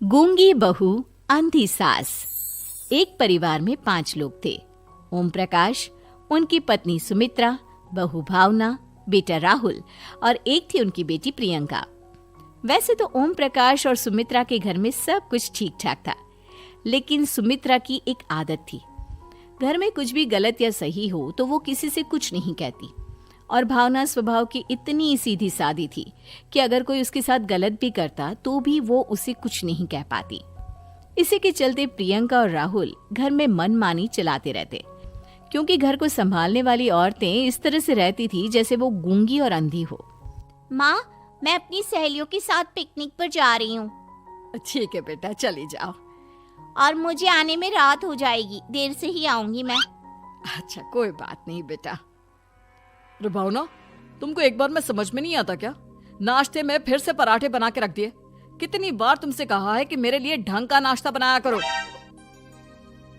गूंगी बहू अंधी सास। एक परिवार में 5 लोग थे। ओम प्रकाश, उनकी पत्नी सुमित्रा, बहू भावना, बेटा राहुल और एक थी उनकी बेटी प्रियंका। वैसे तो ओम प्रकाश और सुमित्रा के घर में सब कुछ ठीक ठाक था, लेकिन सुमित्रा की एक आदत थी। घर में कुछ भी गलत या सही हो तो वो किसी से कुछ नहीं कहती। और भावना स्वभाव की इतनी सीधी सादी थी कि अगर कोई उसके साथ गलत भी करता तो भी वो उसे कुछ नहीं कह पाती। इसी के चलते प्रियंका और राहुल घर में मनमानी चलाते रहते, क्योंकि घर को संभालने वाली औरतें इस तरह से रहती थी जैसे वो गूंगी और अंधी हो। माँ, मैं अपनी सहेलियों के साथ पिकनिक पर जा रही हूँ। ठीक है बेटा, चली जाओ। और मुझे आने में रात हो जाएगी, देर से ही आऊंगी मैं। अच्छा, कोई बात नहीं बेटा। अरे भावना, तुमको एक बार में समझ में नहीं आता क्या? नाश्ते में फिर से पराठे बना के रख दिए। कितनी बार तुमसे कहा है कि मेरे लिए ढंग का नाश्ता बनाया करो।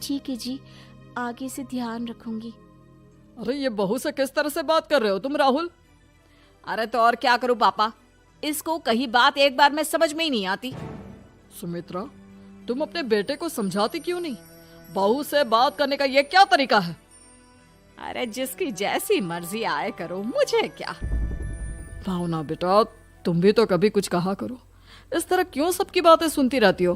ठीक है जी, आगे से ध्यान रखूंगी। अरे ये बहू से किस तरह से बात कर रहे हो तुम राहुल? अरे तो और क्या करूं पापा, इसको कही बात एक बार में समझ में ही नहीं आती। सुमित्रा, तुम अपने बेटे को समझाती क्यों नहीं? बहू से बात करने का ये क्या तरीका है? अरे जिसकी जैसी मर्जी आए करो, मुझे क्या। भावना बेटा, तुम भी तो कभी कुछ कहा करो। इस तरह क्यों सबकी बातें सुनती रहती हो?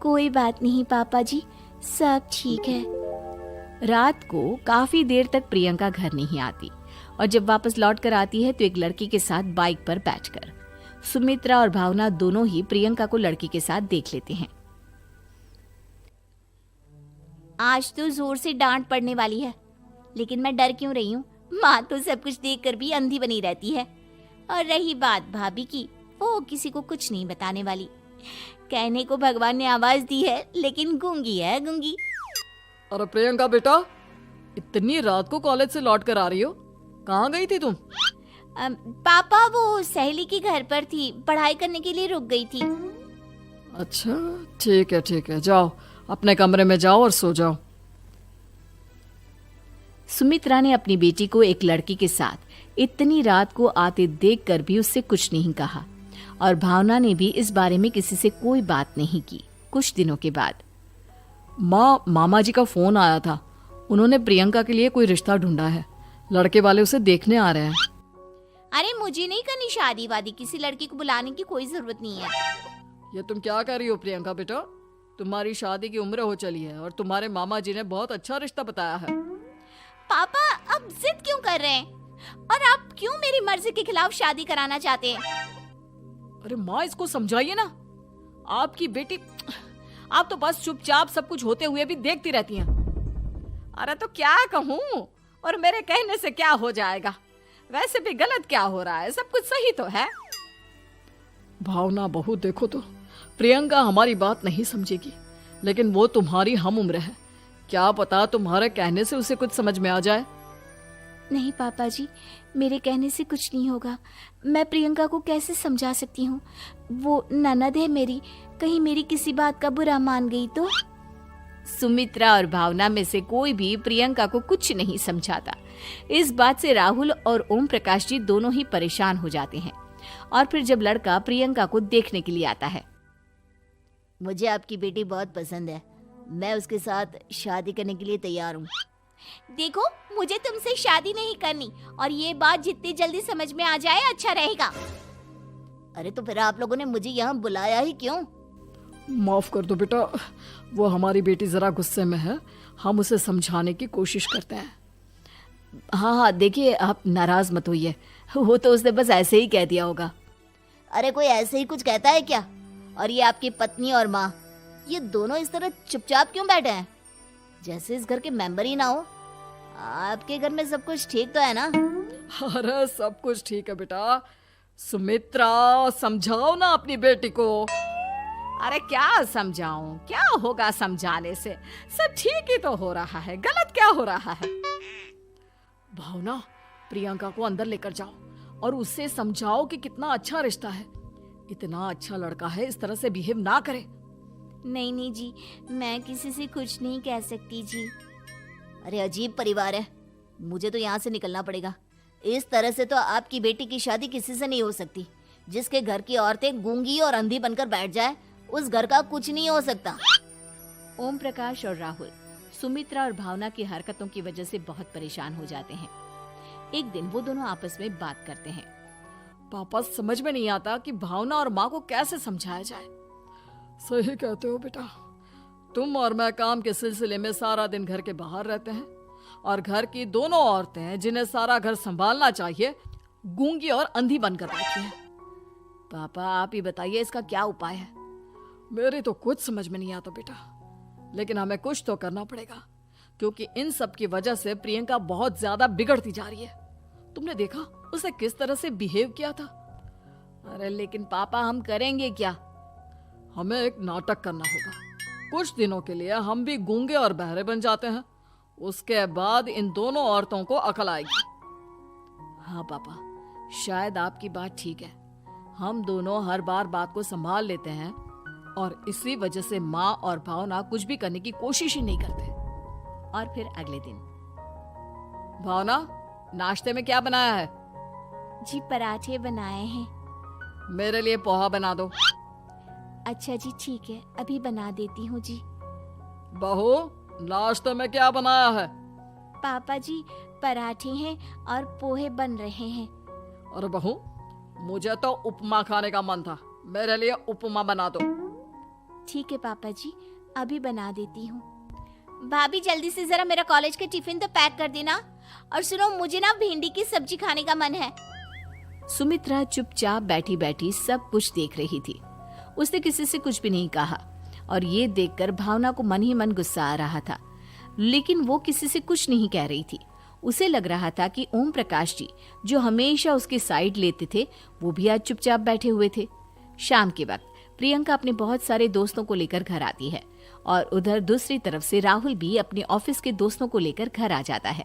कोई बात नहीं पापा जी, सब ठीक है। रात को काफी देर तक प्रियंका घर नहीं आती और जब वापस लौट कर आती है तो एक लड़की के साथ बाइक पर बैठकर। सुमित्रा और भावना दोनों ही प्रियंका को लड़की के साथ देख लेते हैं। आज तो जोर से डांट पड़ने वाली है, लेकिन मैं डर क्यों रही हूँ? माँ तो सब कुछ देखकर भी अंधी बनी रहती है। और रही बात भाभी की, वो किसी को कुछ नहीं बताने वाली। कहने को भगवान ने आवाज दी है, लेकिन गूंगी है गूंगी। अरे प्रियंका बेटा, इतनी रात को कॉलेज से लौट कर आ रही हो? कहाँ गई थी तुम? पापा, वो सहेली के घर पर थी, पढ़ाई करने के लिए रुक गई थी। अच्छा, ठीक है, जाओ अपने कमरे में जाओ और सो जाओ। सुमित्रा ने अपनी बेटी को एक लड़की के साथ इतनी रात को आते देखकर भी उससे कुछ नहीं कहा और भावना ने भी इस बारे में किसी से कोई बात नहीं की। कुछ दिनों के बाद मामा जी का फोन आया था। उन्होंने प्रियंका के लिए कोई रिश्ता ढूंढा है। लड़के वाले उसे देखने आ रहे हैं। अरे मुझे नहीं करनी शादी वादी, किसी लड़की को बुलाने की कोई जरूरत नहीं है। ये तुम क्या कर रही हो प्रियंका बेटा? तुम्हारी शादी की उम्र हो चली है और तुम्हारे मामा जी ने बहुत अच्छा रिश्ता बताया है। पापा, अब जिद क्यों कर रहे हैं? और आप क्यों मेरी मर्जी के खिलाफ शादी कराना चाहते हैं? अरे माँ, इसको समझाइए ना। आपकी बेटी, आप तो बस चुपचाप सब कुछ होते हुए भी देखती रहती हैं। अरे तो क्या कहूँ, और मेरे कहने से क्या हो जाएगा? वैसे भी गलत क्या हो रहा है, सब कुछ सही तो है। भावना बहू, देखो तो प्रियंका हमारी बात नहीं समझेगी, लेकिन वो तुम्हारी हम उम्र है। क्या पता तुम्हारे कहने से उसे कुछ समझ में आ जाए। नहीं पापा जी, मेरे कहने से कुछ नहीं होगा। मैं प्रियंका को कैसे समझा सकती हूँ? वो ननद है मेरी, कहीं मेरी किसी बात का बुरा मान गई तो? सुमित्रा और भावना में से कोई भी प्रियंका को कुछ नहीं समझाता। इस बात से राहुल और ओम प्रकाश जी दोनों ही परेशान हो जाते हैं। और फिर जब लड़का प्रियंका को देखने के लिए आता है, मुझे आपकी बेटी बहुत पसंद है, मैं उसके साथ शादी करने के लिए तैयार हूँ। देखो, मुझे तुमसे शादी नहीं करनी, और ये बात जितनी जल्दी समझ में आ जाए अच्छा रहेगा। अरे तो फिर आप लोगों ने मुझे यहाँ बुलाया ही क्यों? माफ कर दो बेटा, वो हमारी बेटी जरा गुस्से में है, हम उसे समझाने की कोशिश करते हैं। हाँ, देखिए आप नाराज मत होइए, वो तो उसने बस ऐसे ही कह दिया होगा। अरे कोई ऐसे ही कुछ कहता है क्या? और ये आपकी पत्नी और माँ, ये दोनों इस तरह चुपचाप क्यों बैठे हैं, जैसे इस घर के मेंबर ही ना हो? आपके घर में सब कुछ ठीक तो है ना? अरे सब कुछ ठीक है बेटा। सुमित्रा, समझाओ ना अपनी बेटी को। अरे क्या समझाऊं, क्या होगा समझाने से? सब ठीक ही तो हो रहा है, गलत क्या हो रहा है? भावना, प्रियंका को अंदर लेकर जाओ और उससे समझाओ कि कितना अच्छा रिश्ता है। इतना अच्छा लड़का है, इस तरह से बिहेव ना करे। नहीं जी, मैं किसी से कुछ नहीं कह सकती जी। अरे अजीब परिवार है, मुझे तो यहाँ से निकलना पड़ेगा। इस तरह से तो आपकी बेटी की शादी किसी से नहीं हो सकती। जिसके घर की औरतें गूंगी और अंधी बनकर बैठ जाए, उस घर का कुछ नहीं हो सकता। ओम प्रकाश और राहुल सुमित्रा और भावना की हरकतों की वजह से बहुत परेशान हो जाते हैं। एक दिन वो दोनों आपस में बात करते हैं। पापा, समझ में नहीं आता कि भावना और माँ को कैसे समझाया जाए। सही कहते हो बेटा, तुम और मैं काम के सिलसिले में सारा दिन घर के बाहर रहते हैं और घर की दोनों औरतें जिन्हें सारा घर संभालना चाहिए गूंगी और अंधी बनकर बैठी हैं। पापा आप ही बताइए इसका क्या उपाय है। मेरी तो कुछ समझ में नहीं आता बेटा, लेकिन हमें कुछ तो करना पड़ेगा क्योंकि इन सब की वजह से प्रियंका बहुत ज्यादा बिगड़ती जा रही है। तुमने देखा उसे किस तरह से बिहेव किया था। अरे लेकिन पापा हम करेंगे क्या? हमें एक नाटक करना होगा। कुछ दिनों के लिए हम भी गूंगे और बहरे बन जाते हैं, उसके बाद इन दोनों औरतों को अकल आएगी। हाँ पापा, शायद आपकी बात ठीक है। हम दोनों हर बार बात को संभाल लेते हैं और इसी वजह से माँ और भावना कुछ भी करने की कोशिश ही नहीं करते। और फिर अगले दिन, भावना, नाश्ते में क्या बनाया है? जी पराठे बनाए हैं। मेरे लिए पोहा बना दो। अच्छा जी ठीक है, अभी बना देती हूँ जी। बहू, नाश्ते में क्या बनाया है? पापा जी पराठे हैं और पोहे बन रहे हैं। अरे बहू, मुझे तो उपमा खाने का मन था, मेरे लिए उपमा बना दो। ठीक है पापा जी, अभी बना देती हूँ। भाभी जल्दी से जरा मेरा कॉलेज का टिफिन तो पैक कर देना। और सुनो, मुझे ना भिंडी की सब्जी खाने का मन है। सुमित्रा चुपचाप बैठी बैठी सब कुछ देख रही थी। उसने किसी से कुछ भी नहीं कहा और ये देखकर भावना को मन ही मन गुस्सा आ रहा था, लेकिन वो किसी से कुछ नहीं कह रही थी। उसे लग रहा था कि ओम प्रकाश जी जो हमेशा उसकी साइड लेते थे वो भी आज चुपचाप बैठे हुए थे। शाम के वक्त प्रियंका अपने बहुत सारे दोस्तों को लेकर घर आती है और उधर दूसरी तरफ से राहुल भी अपने ऑफिस के दोस्तों को लेकर घर आ जाता है।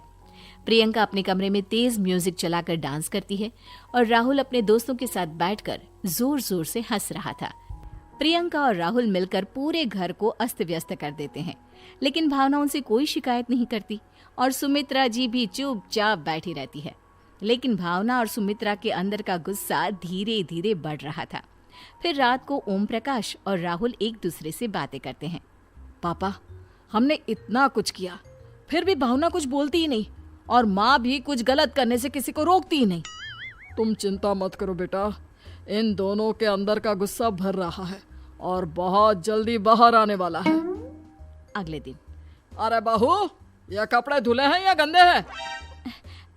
प्रियंका अपने कमरे में तेज म्यूजिक चलाकर डांस करती है और राहुल अपने दोस्तों के साथ बैठकर जोर जोर से हंस रहा था। प्रियंका और राहुल मिलकर पूरे घर को अस्त व्यस्त कर देते हैं, लेकिन भावना उनसे कोई शिकायत नहीं करती और सुमित्रा जी भी चुपचाप बैठी रहती है। लेकिन भावना और सुमित्रा के अंदर का गुस्सा धीरे धीरे बढ़ रहा था। फिर रात को ओम प्रकाश और राहुल एक दूसरे से बातें करते हैं। पापा, हमने इतना कुछ किया फिर भी भावना कुछ बोलती ही नहीं और माँ भी कुछ गलत करने से किसी को रोकती ही नहीं। तुम चिंता मत करो बेटा, इन दोनों के अंदर का गुस्सा भर रहा है और बहुत जल्दी बाहर आने वाला है। अगले दिन, अरे बहू, ये कपड़े धुले हैं या गंदे हैं?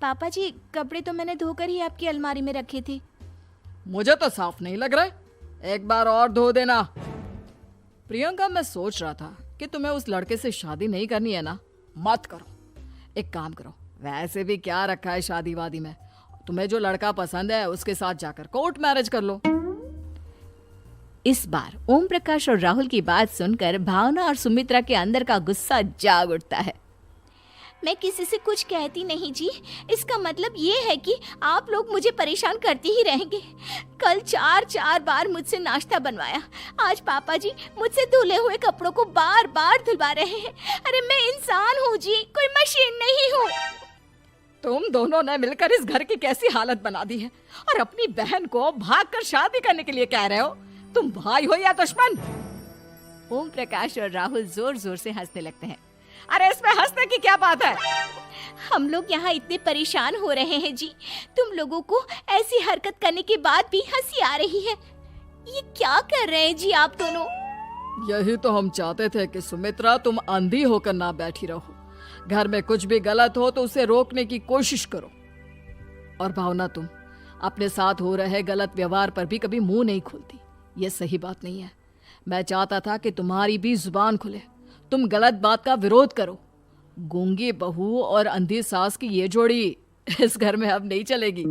पापा जी कपड़े तो मैंने धोकर ही आपकी अलमारी में रखे थे। मुझे तो साफ नहीं लग रहे, एक बार और धो देना। प्रियंका, मैं सोच रहा था कि तुम्हें उस लड़के से शादी नहीं करनी है ना, मत करो। एक काम करो, वैसे भी क्या रखा है शादी वादी में, तुम्हें जो लड़का पसंद है उसके साथ जाकर कोर्ट मैरिज कर लो। इस बार ओम प्रकाश और राहुल की बात सुनकर भावना और सुमित्रा के अंदर का गुस्सा जाग उठता है। मैं किसी से कुछ कहती नहीं जी, इसका मतलब ये है कि आप लोग मुझे परेशान करते ही रहेंगे। कल 4 बार मुझसे नाश्ता बनवाया, आज पापा जी मुझसे धुले हुए कपड़ों को बार बार धुलवा रहे हैं। अरे मैं इंसान हूँ जी, कोई मशीन नहीं हूँ। तुम दोनों ने मिलकर इस घर की कैसी हालत बना दी है और अपनी बहन को भागकर शादी करने के लिए कह रहे हो। तुम भाई हो या दुश्मन? ओम प्रकाश और राहुल जोर जोर से हंसने लगते हैं। अरे इसमें हंसने की क्या बात है? हम लोग यहाँ इतने परेशान हो रहे हैं जी, तुम लोगों को ऐसी हरकत करने के बाद भी हंसी आ रही है। ये क्या कर रहे हैं जी आप दोनों? यही तो हम चाहते थे कि सुमित्रा तुम अंधी होकर ना बैठी रहो। घर में कुछ भी गलत हो तो उसे रोकने की कोशिश करो। और भावना, तुम अपने साथ हो रहे गलत व्यवहार पर भी कभी मुंह नहीं खोलती, ये सही बात नहीं है। मैं चाहता था कि तुम्हारी भी जुबान खुले, तुम गलत बात का विरोध करो। गूंगी बहू और अंधी सास की ये जोड़ी इस घर में अब नहीं चलेगी।